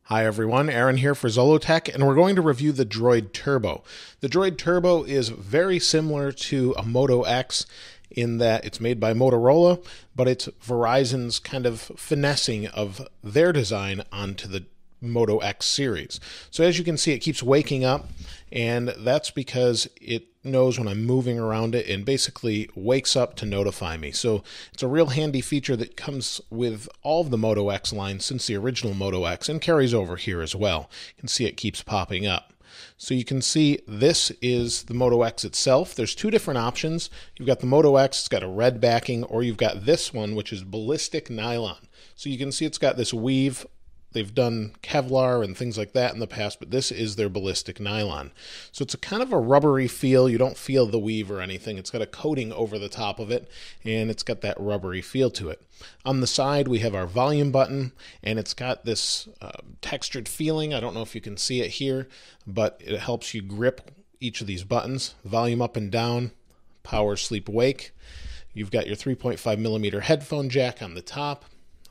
Hi everyone, Aaron here for Zollotech, and we're going to review the Droid Turbo. The Droid Turbo is very similar to a Moto X in that it's made by Motorola, but it's Verizon's kind of finessing of their design onto the Moto X series. So as you can see, it keeps waking up, and that's because it knows when I'm moving around it and basically wakes up to notify me. So it's a real handy feature that comes with all of the Moto X lines since the original Moto X and carries over here as well. You can see it keeps popping up. So you can see this is the Moto X itself. There's two different options. You've got the Moto X, it's got a red backing, or you've got this one, which is ballistic nylon. So you can see it's got this weave. They've done Kevlar and things like that in the past, but this is their ballistic nylon. So it's a kind of a rubbery feel. You don't feel the weave or anything. It's got a coating over the top of it, and it's got that rubbery feel to it. On the side, we have our volume button, and it's got this textured feeling. I don't know if you can see it here, but it helps you grip each of these buttons. Volume up and down, power, sleep, wake. You've got your 3.5 millimeter headphone jack on the top.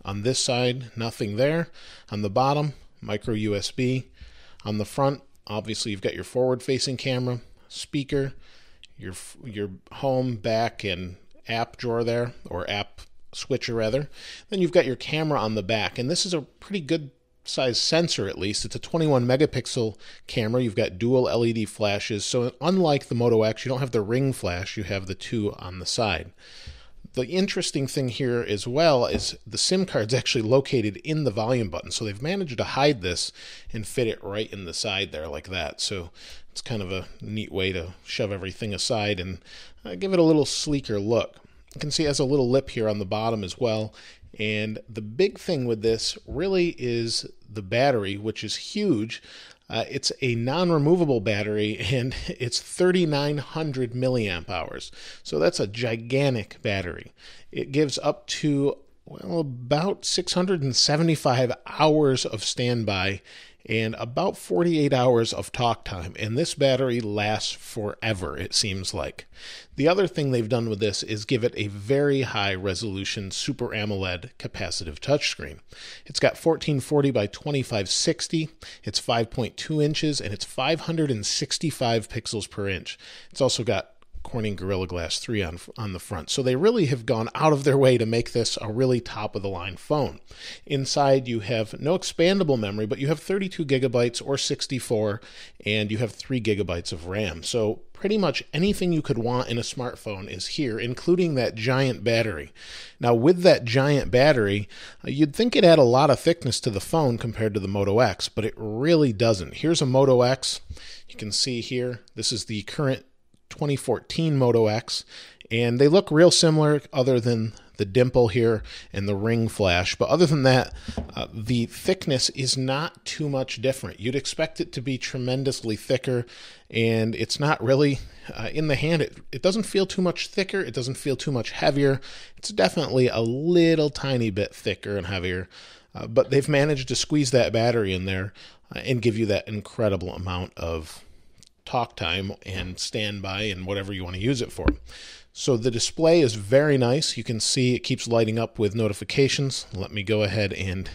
On this side, nothing there. On the bottom, micro USB. On the front, obviously you've got your forward-facing camera, speaker, your home, back, and app drawer there, or app switcher rather. Then you've got your camera on the back, and this is a pretty good size sensor at least. It's a 21 megapixel camera. You've got dual LED flashes, so unlike the Moto X, you don't have the ring flash, you have the two on the side. The interesting thing here as well is the SIM card's actually located in the volume button, so they've managed to hide this and fit it right in the side there like that. So it's kind of a neat way to shove everything aside and give it a little sleeker look. You can see it has a little lip here on the bottom as well. And the big thing with this really is the battery, which is huge. It's a non-removable battery, and it's 3,900 milliamp hours. So that's a gigantic battery. It gives up to, well, about 675 hours of standby and about 48 hours of talk time. And this battery lasts forever, it seems like. The other thing they've done with this is give it a very high resolution Super AMOLED capacitive touchscreen. It's got 1440 by 2560. It's 5.2 inches, and it's 565 pixels per inch. It's also got Corning Gorilla Glass 3 on the front. So they really have gone out of their way to make this a really top-of-the-line phone. Inside, you have no expandable memory, but you have 32 gigabytes or 64, and you have 3 gigabytes of RAM. So pretty much anything you could want in a smartphone is here, including that giant battery. Now, with that giant battery, you'd think it had a lot of thickness to the phone compared to the Moto X, but it really doesn't. Here's a Moto X. You can see here, this is the current 2014 Moto X, and they look real similar other than the dimple here and the ring flash. But other than that, the thickness is not too much different. You'd expect it to be tremendously thicker, and it's not really. In the hand, it doesn't feel too much thicker. It doesn't feel too much heavier. It's definitely a little tiny bit thicker and heavier, but they've managed to squeeze that battery in there and give you that incredible amount of talk time and standby and whatever you want to use it for. So the display is very nice. You can see it keeps lighting up with notifications. Let me go ahead and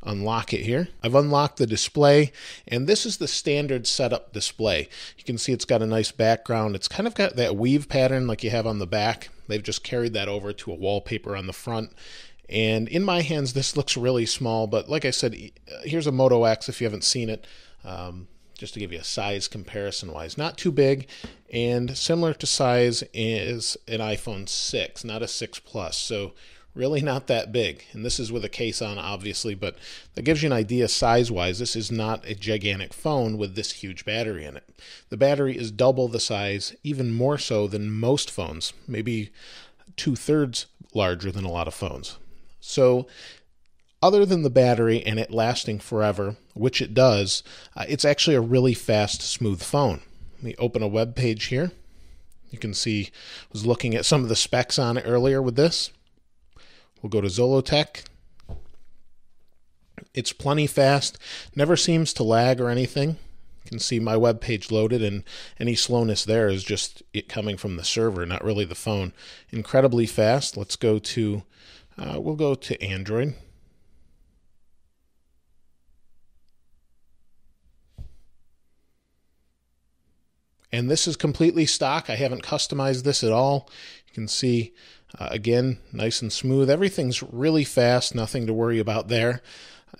unlock it here. I've unlocked the display, and this is the standard setup display. You can see it's got a nice background. It's kind of got that weave pattern like you have on the back. They've just carried that over to a wallpaper on the front. And in my hands, this looks really small, but like I said, here's a Moto X if you haven't seen it. Just to give you a size comparison wise, not too big, and similar to size is an iPhone 6, not a 6 Plus, so really not that big. And this is with a case on, obviously, but that gives you an idea size wise. This is not a gigantic phone with this huge battery in it. The battery is double the size, even more so than most phones, maybe 2/3 larger than a lot of phones. So other than the battery and it lasting forever, which it does, it's actually a really fast, smooth phone. Let me open a web page here. You can see I was looking at some of the specs on it earlier with this. We'll go to Zollotech. It's plenty fast, never seems to lag or anything. You can see my web page loaded, and any slowness there is just it coming from the server, not really the phone. Incredibly fast. Let's go to, we'll go to Android. And this is completely stock. I haven't customized this at all. You can see, again, nice and smooth. Everything's really fast, nothing to worry about there.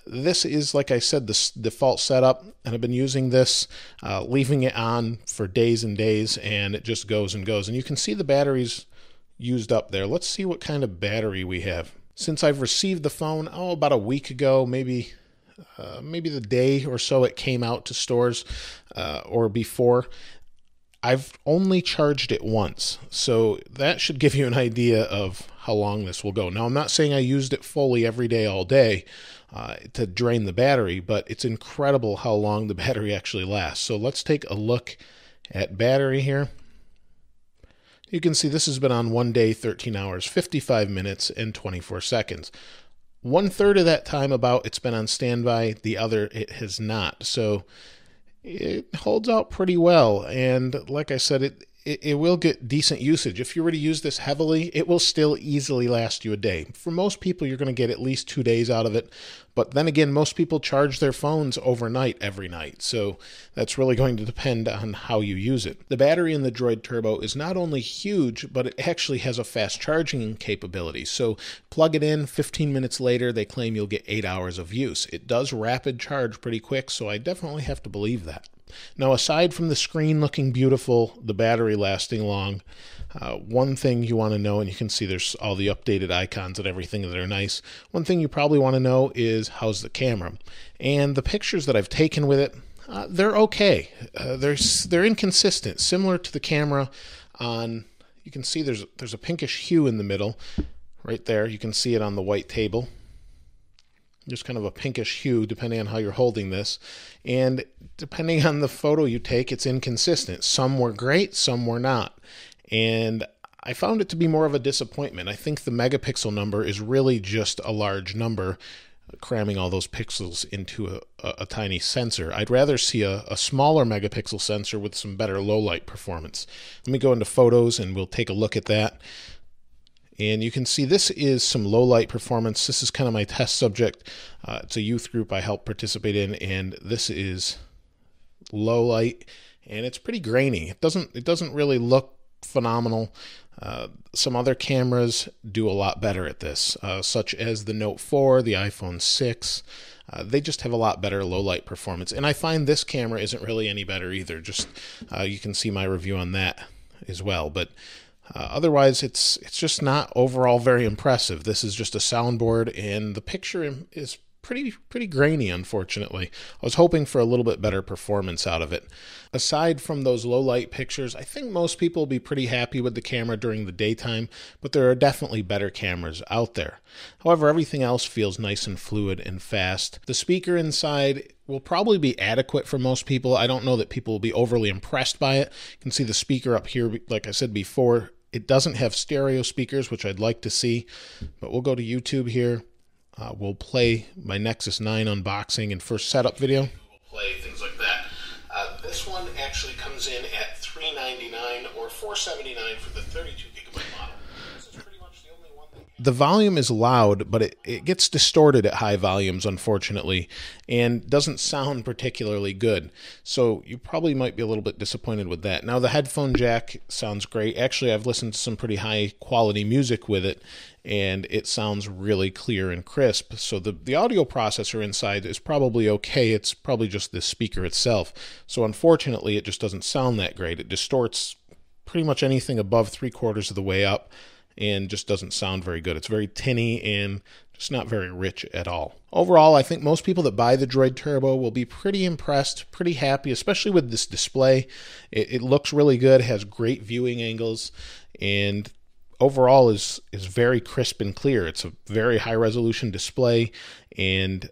This is, like I said, the default setup, and I've been using this, leaving it on for days and days, and it just goes and goes. And you can see the battery's used up there. Let's see what kind of battery we have. Since I've received the phone, about a week ago, maybe the day or so it came out to stores, or before, I've only charged it once, so that should give you an idea of how long this will go. Now, I'm not saying I used it fully every day, all day, to drain the battery, but it's incredible how long the battery actually lasts. So let's take a look at battery here. You can see this has been on 1 day, 13 hours, 55 minutes, and 24 seconds. 1/3 of that time about it's been on standby, the other it has not. So it holds out pretty well, and like I said, it will get decent usage. If you were to use this heavily, it will still easily last you a day. For most people, you're going to get at least 2 days out of it, but then again, most people charge their phones overnight every night, so that's really going to depend on how you use it. The battery in the Droid Turbo is not only huge, but it actually has a fast charging capability. So plug it in, 15 minutes later, they claim you'll get 8 hours of use. It does rapid charge pretty quick, so I definitely have to believe that. Now, aside from the screen looking beautiful, the battery lasting long, one thing you want to know, and you can see there's all the updated icons and everything that are nice. One thing you probably want to know is how's the camera. And the pictures that I've taken with it, they're okay. They're inconsistent, similar to the camera on, you can see there's a pinkish hue in the middle, right there. You can see it on the white table. Just kind of a pinkish hue depending on how you're holding this. And depending on the photo you take, it's inconsistent. Some were great, some were not. And I found it to be more of a disappointment. I think the megapixel number is really just a large number, cramming all those pixels into a tiny sensor. I'd rather see a smaller megapixel sensor with some better low light performance. Let me go into photos and we'll take a look at that. And you can see this is some low light performance. This is kind of my test subject. It's a youth group I helped participate in, and this is low light, and it's pretty grainy. It doesn't really look phenomenal. Some other cameras do a lot better at this, such as the Note 4, the iPhone 6. They just have a lot better low light performance, and I find this camera isn't really any better either. Just you can see my review on that as well, but otherwise, it's just not overall very impressive. This is just a soundboard, and the picture is pretty grainy, unfortunately. I was hoping for a little bit better performance out of it. Aside from those low light pictures, I think most people will be pretty happy with the camera during the daytime, but there are definitely better cameras out there. However, everything else feels nice and fluid and fast. The speaker inside will probably be adequate for most people. I don't know that people will be overly impressed by it. You can see the speaker up here, like I said before. It doesn't have stereo speakers, which I'd like to see, but we'll go to YouTube here. We'll play my Nexus 9 unboxing and first setup video. Google Play, things like that. This one actually comes in at $399 or $479 for the 32 gigabyte model. This is pretty much the only one that... The volume is loud, but it gets distorted at high volumes, unfortunately, and doesn't sound particularly good. So you probably might be a little bit disappointed with that. Now, the headphone jack sounds great. Actually, I've listened to some pretty high quality music with it, and it sounds really clear and crisp. So the audio processor inside is probably okay. It's probably just the speaker itself. So unfortunately, it just doesn't sound that great. It distorts pretty much anything above 3/4 of the way up and just doesn't sound very good. It's very tinny and just not very rich at all. Overall, I think most people that buy the Droid Turbo will be pretty impressed, pretty happy, especially with this display. It looks really good, has great viewing angles, and overall is very crisp and clear. It's a very high resolution display, and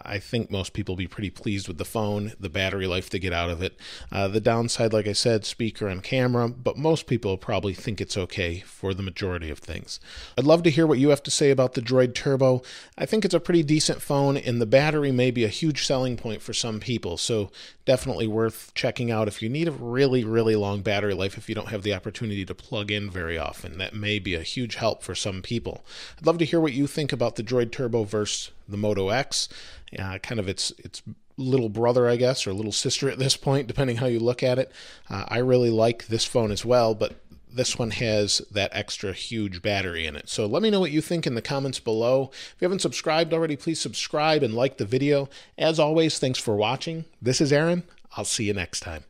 I think most people will be pretty pleased with the phone, the battery life they get out of it. The downside, like I said, speaker and camera, but most people probably think it's okay for the majority of things. I'd love to hear what you have to say about the Droid Turbo. I think it's a pretty decent phone, and the battery may be a huge selling point for some people, so definitely worth checking out if you need a really, really long battery life if you don't have the opportunity to plug in very often. That may be a huge help for some people. I'd love to hear what you think about the Droid Turbo versus the Moto X, kind of its little brother, I guess, or little sister at this point, depending how you look at it. I really like this phone as well, but this one has that extra huge battery in it. So let me know what you think in the comments below. If you haven't subscribed already, please subscribe and like the video. As always, thanks for watching. This is Aaron. I'll see you next time.